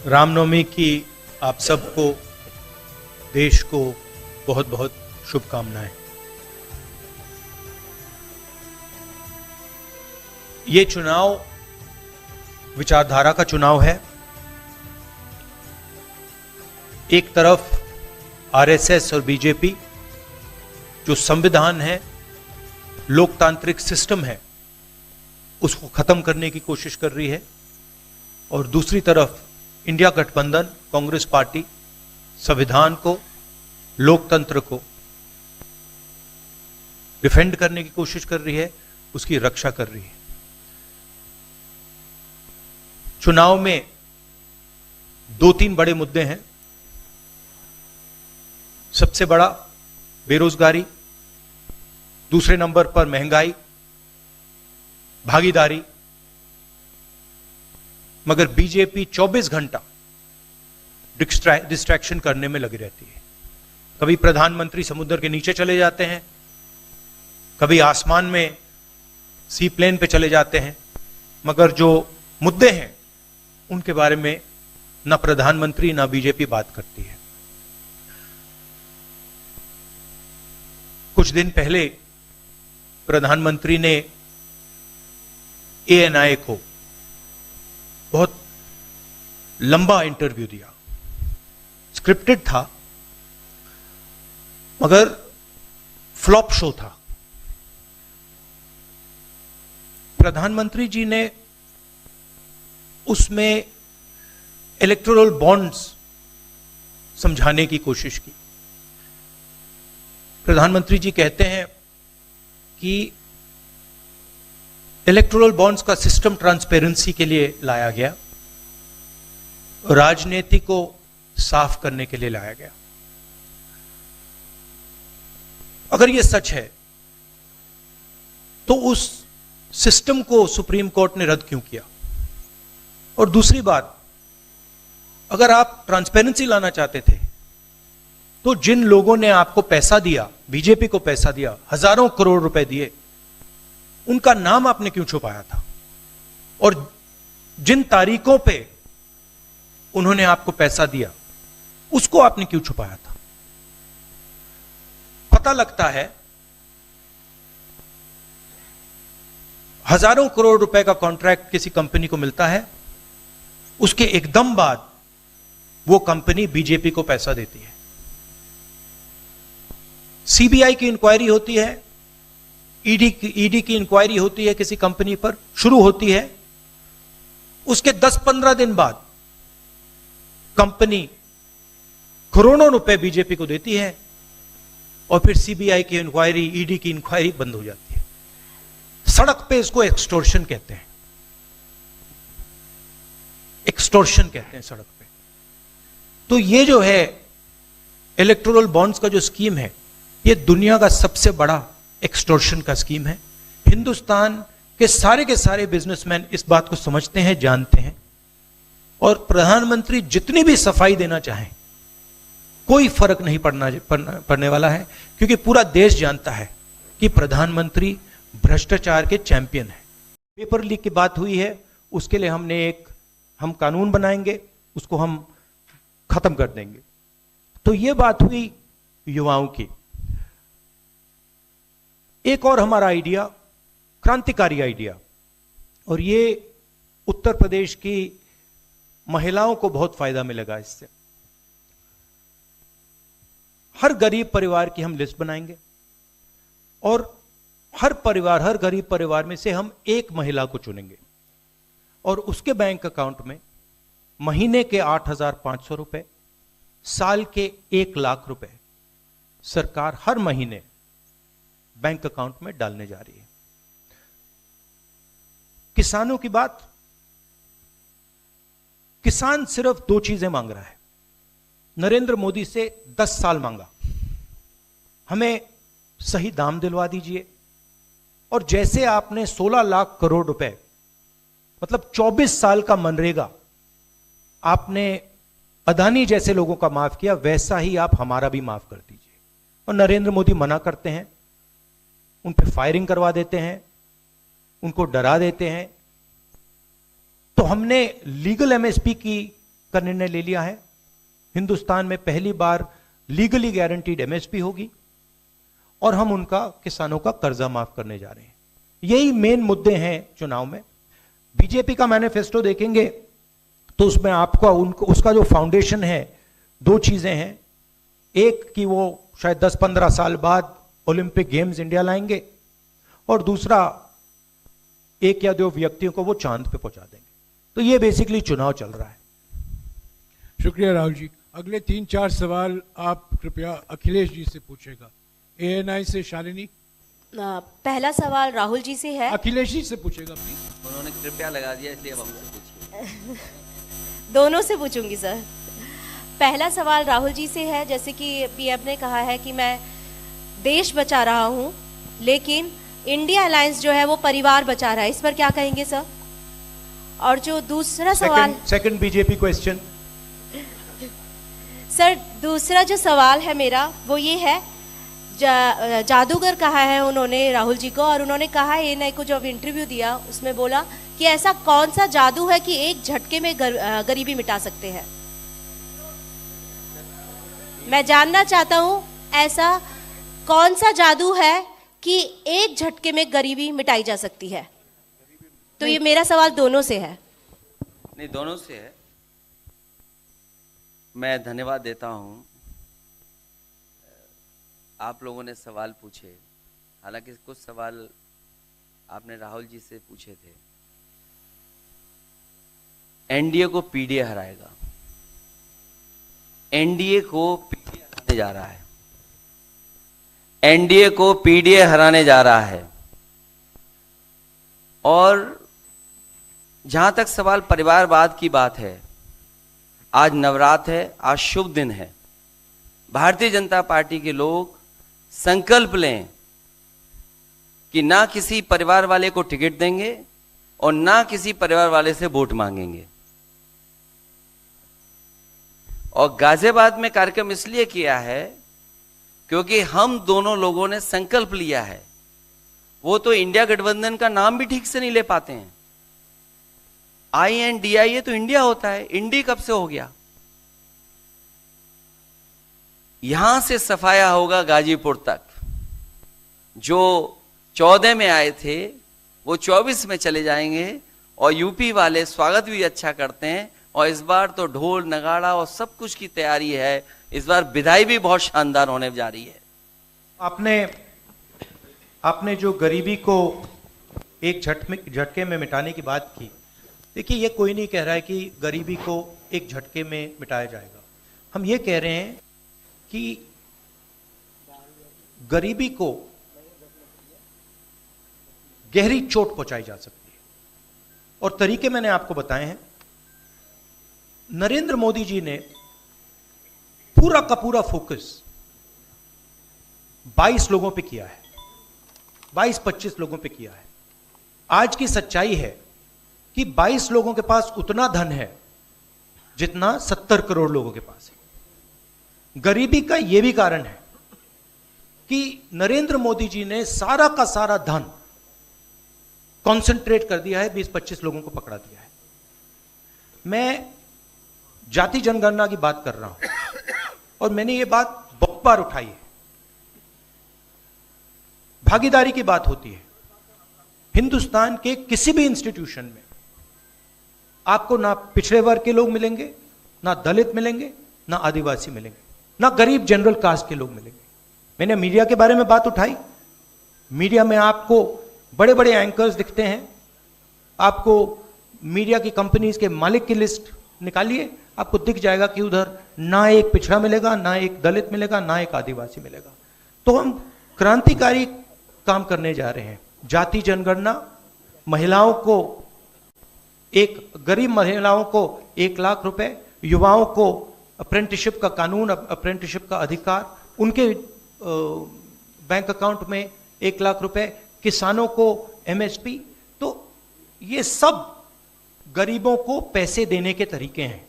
रामनवमी की आप सबको, देश को बहुत बहुत शुभकामनाएं। ये चुनाव विचारधारा का चुनाव है। एक तरफ आरएसएस और बीजेपी जो संविधान है, लोकतांत्रिक सिस्टम है, उसको खत्म करने की कोशिश कर रही है, और दूसरी तरफ इंडिया गठबंधन, कांग्रेस पार्टी संविधान को, लोकतंत्र को डिफेंड करने की कोशिश कर रही है, उसकी रक्षा कर रही है। चुनाव में दो तीन बड़े मुद्दे हैं। सबसे बड़ा बेरोजगारी, दूसरे नंबर पर महंगाई, भागीदारी। मगर बीजेपी 24 घंटा डिस्ट्रैक्शन करने में लगी रहती है। कभी प्रधानमंत्री समुद्र के नीचे चले जाते हैं, कभी आसमान में सी प्लेन पे चले जाते हैं, मगर जो मुद्दे हैं उनके बारे में ना प्रधानमंत्री ना बीजेपी बात करती है। कुछ दिन पहले प्रधानमंत्री ने एएनआई को बहुत लंबा इंटरव्यू दिया। स्क्रिप्टेड था, मगर फ्लॉप शो था। प्रधानमंत्री जी ने उसमें इलेक्टोरल बॉन्ड्स समझाने की कोशिश की। प्रधानमंत्री जी कहते हैं कि इलेक्टोरल बॉन्ड्स का सिस्टम ट्रांसपेरेंसी के लिए लाया गया, राजनीति को साफ करने के लिए लाया गया। अगर यह सच है तो उस सिस्टम को सुप्रीम कोर्ट ने रद्द क्यों किया? और दूसरी बात, अगर आप ट्रांसपेरेंसी लाना चाहते थे तो जिन लोगों ने आपको पैसा दिया, बीजेपी को पैसा दिया, हजारों करोड़ रुपए दिए, उनका नाम आपने क्यों छुपाया था? और जिन तारीखों पे उन्होंने आपको पैसा दिया, उसको आपने क्यों छुपाया था? पता लगता है हजारों करोड़ रुपए का कॉन्ट्रैक्ट किसी कंपनी को मिलता है, उसके एकदम बाद वो कंपनी बीजेपी को पैसा देती है। सीबीआई की इंक्वायरी होती है, ईडी की इंक्वायरी होती है, किसी कंपनी पर शुरू होती है, उसके 10-15 दिन बाद कंपनी करोड़ों रुपए बीजेपी को देती है, और फिर सीबीआई की इंक्वायरी, ईडी की इंक्वायरी बंद हो जाती है। सड़क पे इसको एक्सटॉर्शन कहते हैं, एक्सटॉर्शन कहते हैं सड़क पे। तो ये जो है इलेक्टोरल बॉन्ड्स का जो स्कीम है, ये दुनिया का सबसे बड़ा एक्सटॉर्शन का स्कीम है। हिंदुस्तान के सारे बिजनेसमैन इस बात को समझते हैं, जानते हैं, और प्रधानमंत्री जितनी भी सफाई देना चाहें कोई फर्क नहीं पड़ने वाला है, क्योंकि पूरा देश जानता है कि प्रधानमंत्री भ्रष्टाचार के चैंपियन है। पेपर लीक की बात हुई है, उसके लिए हम कानून बनाएंगे, उसको हम खत्म कर देंगे। तो यह बात हुई युवाओं की। एक और हमारा आइडिया, क्रांतिकारी आइडिया, और ये उत्तर प्रदेश की महिलाओं को बहुत फायदा मिलेगा इससे। हर गरीब परिवार की हम लिस्ट बनाएंगे, और हर गरीब परिवार में से हम एक महिला को चुनेंगे, और उसके बैंक अकाउंट में महीने के 8,500 रुपए, साल के 1 लाख रुपए सरकार हर महीने बैंक अकाउंट में डालने जा रही है। किसानों की बात, किसान सिर्फ 2 चीजें मांग रहा है। नरेंद्र मोदी से 10 साल मांगा, हमें सही दाम दिलवा दीजिए, और जैसे आपने 16 लाख करोड़ रुपए, मतलब 24 साल का मनरेगा आपने अदानी जैसे लोगों का माफ किया, वैसा ही आप हमारा भी माफ कर दीजिए। और नरेंद्र मोदी मना करते हैं, उन पे फायरिंग करवा देते हैं, उनको डरा देते हैं। तो हमने लीगल एमएसपी की का निर्णय ले लिया है। हिंदुस्तान में पहली बार लीगली गारंटीड एमएसपी होगी और हम उनका किसानों का कर्जा माफ करने जा रहे हैं। यही मेन मुद्दे हैं चुनाव में। बीजेपी का मैनिफेस्टो देखेंगे तो उसमें आपका उसका जो फाउंडेशन है, दो चीजें हैं। एक कि वो शायद 10-15 साल बाद ओलंपिक गेम्स इंडिया लाएंगे और दूसरा एक या दो व्यक्तियों को वो चांद पे पहुंचा देंगे। तो ये बेसिकली चुनाव चल रहा है। शुक्रिया राहुल जी। अगले 3-4 सवाल आप कृपया अखिलेश जी से पूछेगा। ANI से शालिनी। पहला सवाल राहुल जी से है। अखिलेश जी से पूछेगा प्लीज। उन्होंने कृपया लगा दिया इसलिए अब हमसे पूछिए। दोनों से पूछूंगी सर। पहला सवाल राहुल जी से है, जैसे कि पीएम ने कहा है कि मैं देश बचा रहा हूं, लेकिन इंडिया अलायंस जो है वो परिवार बचा रहा है, इस पर क्या कहेंगे सर? और जो दूसरा सवाल, सेकंड बीजेपी क्वेश्चन। सर दूसरा जो सवाल है मेरा वो ये है, जादूगर कहा है उन्होंने राहुल जी को, और उन्होंने कहा है ANI को जब इंटरव्यू दिया उसमें बोला कि ऐसा कौन सा जादू है कि एक झटके में गरीबी मिटा सकते हैं। मैं जानना चाहता हूं ऐसा कौन सा जादू है कि एक झटके में गरीबी मिटाई जा सकती है। तो ये मेरा सवाल दोनों से है। नहीं, दोनों से है। मैं धन्यवाद देता हूं। आप लोगों ने सवाल पूछे, हालांकि कुछ सवाल आपने राहुल जी से पूछे थे। एनडीए को पीडीए हराएगा। एनडीए को पीडीए हराने जा रहा है। एनडीए को पीडीए हराने जा रहा है। और जहां तक सवाल परिवारवाद की बात है, आज नवरात्र है, आज शुभ दिन है। भारतीय जनता पार्टी के लोग संकल्प लें कि ना किसी परिवार वाले को टिकट देंगे और ना किसी परिवार वाले से वोट मांगेंगे। और गाजियाबाद में कार्यक्रम इसलिए किया है क्योंकि हम दोनों लोगों ने संकल्प लिया है। वो तो इंडिया गठबंधन का नाम भी ठीक से नहीं ले पाते हैं। INDIA तो इंडिया होता है, इंडी कब से हो गया? यहां से सफाया होगा गाजीपुर तक। जो 14 में आए थे वो 24 में चले जाएंगे। और यूपी वाले स्वागत भी अच्छा करते हैं। और इस बार तो ढोल नगाड़ा और सब कुछ की तैयारी है। इस बार विदाई भी बहुत शानदार होने जा रही है। आपने जो गरीबी को एक झटके में मिटाने की बात की, देखिए ये कोई नहीं कह रहा है कि गरीबी को एक झटके में मिटाया जाएगा। हम ये कह रहे हैं कि गरीबी को गहरी चोट पहुंचाई जा सकती है और तरीके मैंने आपको बताए हैं। नरेंद्र मोदी जी ने पूरा का पूरा फोकस 22 लोगों पे किया है, 22-25 लोगों पे किया है। आज की सच्चाई है कि 22 लोगों के पास उतना धन है जितना 70 करोड़ लोगों के पास है। गरीबी का यह भी कारण है कि नरेंद्र मोदी जी ने सारा का सारा धन कॉन्सेंट्रेट कर दिया है, 20-25 लोगों को पकड़ा दिया है। मैं जाति जनगणना की बात कर रहा हूं और मैंने ये बात बहुत बार उठाई है। भागीदारी की बात होती है। हिंदुस्तान के किसी भी इंस्टीट्यूशन में आपको ना पिछड़े वर्ग के लोग मिलेंगे, ना दलित मिलेंगे, ना आदिवासी मिलेंगे, ना गरीब जनरल कास्ट के लोग मिलेंगे। मैंने मीडिया के बारे में बात उठाई। मीडिया में आपको बड़े बड़े एंकर्स दिखते हैं। आपको मीडिया की कंपनीज के मालिक की लिस्ट निकालिए, आपको दिख जाएगा कि उधर ना एक पिछड़ा मिलेगा, ना एक दलित मिलेगा, ना एक आदिवासी मिलेगा। तो हम क्रांतिकारी काम करने जा रहे हैं। जाति जनगणना, महिलाओं को गरीब महिलाओं को 1 लाख रुपए, युवाओं को अप्रेंटिसशिप का कानून, अप्रेंटिसशिप का अधिकार, उनके बैंक अकाउंट में 1 लाख रुपए, किसानों को MSP। तो ये सब गरीबों को पैसे देने के तरीके हैं।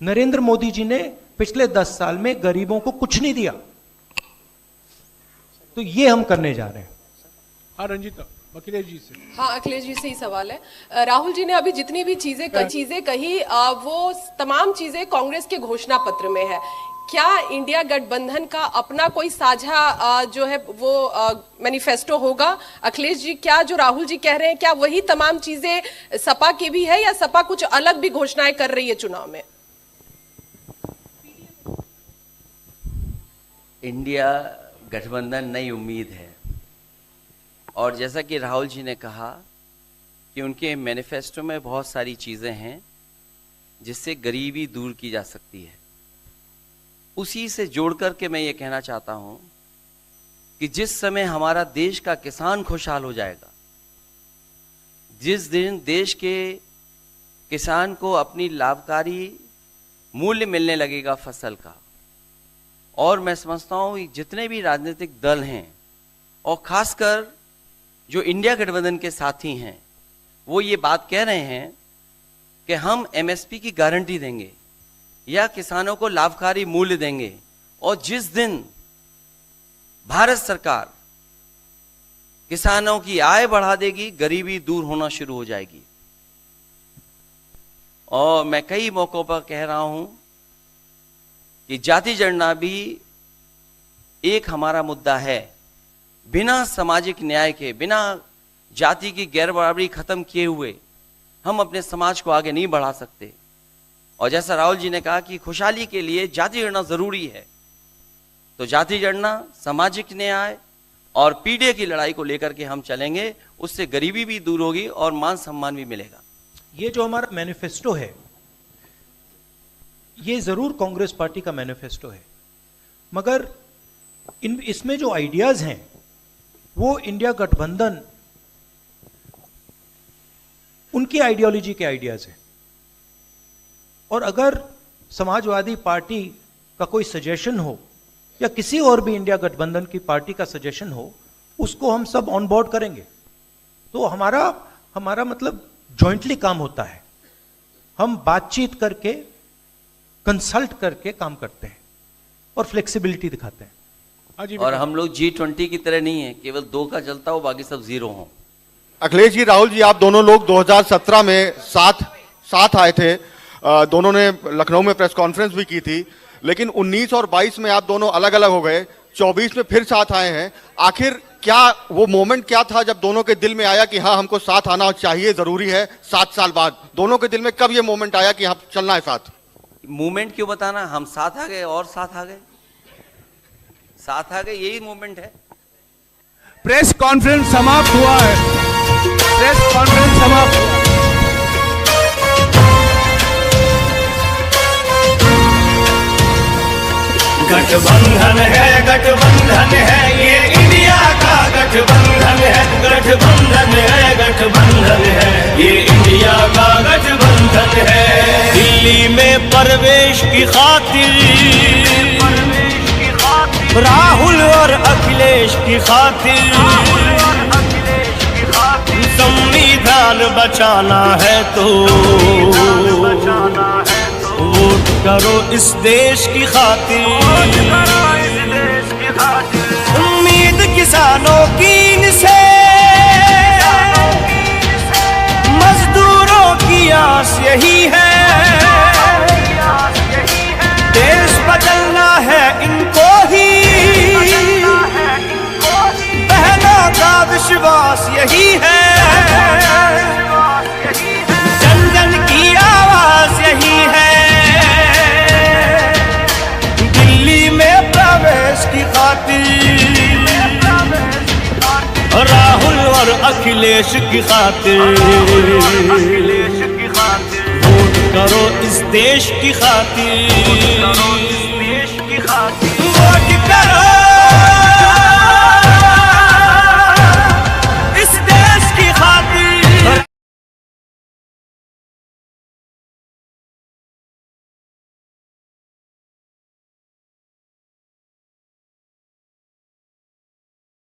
नरेंद्र मोदी जी ने पिछले 10 साल में गरीबों को कुछ नहीं दिया। तो ये हम करने जा रहे हैं। हाँ रंजीता। अखिलेश जी से। हाँ, अखिलेश जी से ही सवाल है। राहुल जी ने अभी जितनी भी चीजें कही वो तमाम चीजें कांग्रेस के घोषणा पत्र में है। क्या इंडिया गठबंधन का अपना कोई साझा जो है वो मैनिफेस्टो होगा? अखिलेश जी, क्या जो राहुल जी कह रहे हैं क्या वही तमाम चीजें सपा की भी है या सपा कुछ अलग भी घोषणाएं कर रही है चुनाव में? इंडिया गठबंधन नई उम्मीद है, और जैसा कि राहुल जी ने कहा कि उनके मैनिफेस्टो में बहुत सारी चीज़ें हैं जिससे गरीबी दूर की जा सकती है। उसी से जोड़ करके मैं ये कहना चाहता हूँ कि जिस समय हमारा देश का किसान खुशहाल हो जाएगा, जिस दिन देश के किसान को अपनी लाभकारी मूल्य मिलने लगेगा फसल का, और मैं समझता हूँ जितने भी राजनीतिक दल हैं और खासकर जो इंडिया गठबंधन के साथी हैं वो ये बात कह रहे हैं कि हम एमएसपी की गारंटी देंगे या किसानों को लाभकारी मूल्य देंगे, और जिस दिन भारत सरकार किसानों की आय बढ़ा देगी, गरीबी दूर होना शुरू हो जाएगी। और मैं कई मौकों पर कह रहा हूं कि जाति जनगणना भी एक हमारा मुद्दा है। बिना सामाजिक न्याय के, बिना जाति की गैर बराबरी खत्म किए हुए हम अपने समाज को आगे नहीं बढ़ा सकते। और जैसा राहुल जी ने कहा कि खुशहाली के लिए जाति जनगणना जरूरी है, तो जाति जनगणना, सामाजिक न्याय और पीढ़ी की लड़ाई को लेकर के हम चलेंगे। उससे गरीबी भी दूर होगी और मान सम्मान भी मिलेगा। ये जो हमारा मैनिफेस्टो है ये जरूर कांग्रेस पार्टी का मैनिफेस्टो है, मगर इसमें जो आइडियाज हैं वो इंडिया गठबंधन उनकी आइडियोलॉजी के आइडियाज हैं। और अगर समाजवादी पार्टी का कोई सजेशन हो या किसी और भी इंडिया गठबंधन की पार्टी का सजेशन हो, उसको हम सब ऑन बोर्ड करेंगे। तो हमारा मतलब जॉइंटली काम होता है, हम बातचीत करके, कंसल्ट करके काम करते हैं और फ्लेक्सिबिलिटी दिखाते हैं। और हम लोग G20 की तरह नहीं है, केवल 2 का चलता हो, बाकी सब 0 हो। अखिलेश जी, राहुल जी, आप दोनों लोग 2017 में साथ आए थे, दोनों ने लखनऊ में प्रेस कॉन्फ्रेंस भी की थी, लेकिन 19 और 22 में आप दोनों अलग अलग हो गए, 24 में फिर साथ आए हैं। आखिर क्या वो मोमेंट क्या था जब दोनों के दिल में आया कि हाँ हमको साथ आना चाहिए, जरूरी है? 7 साल बाद दोनों के दिल में कब ये मोमेंट आया कि हाँ चलना है साथ? मूवमेंट क्यों बताना, हम साथ आ गए और साथ आ गए, साथ आ गए, यही मूवमेंट है। प्रेस कॉन्फ्रेंस समाप्त हुआ है। प्रेस कॉन्फ्रेंस समाप्त हुआ। गठबंधन है ये इंडिया का गठबंधन है, गठबंधन है ये इंडिया का गठबंधन है। दिल्ली में प्रवेश की खातिर राहुल और अखिलेश की खातिर संविधान बचाना है तो वोट करो इस देश की खातिर। उम्मीद किसानों की इनसे, मजदूरों की आस यही है, देश बदलना है इनको ही, बहनों का विश्वास यही है, जन जन की आवाज यही है। दिल्ली में प्रवेश की खातिर, राहुल और अखिलेश की खातिर, वोट करो इस देश की खातिर।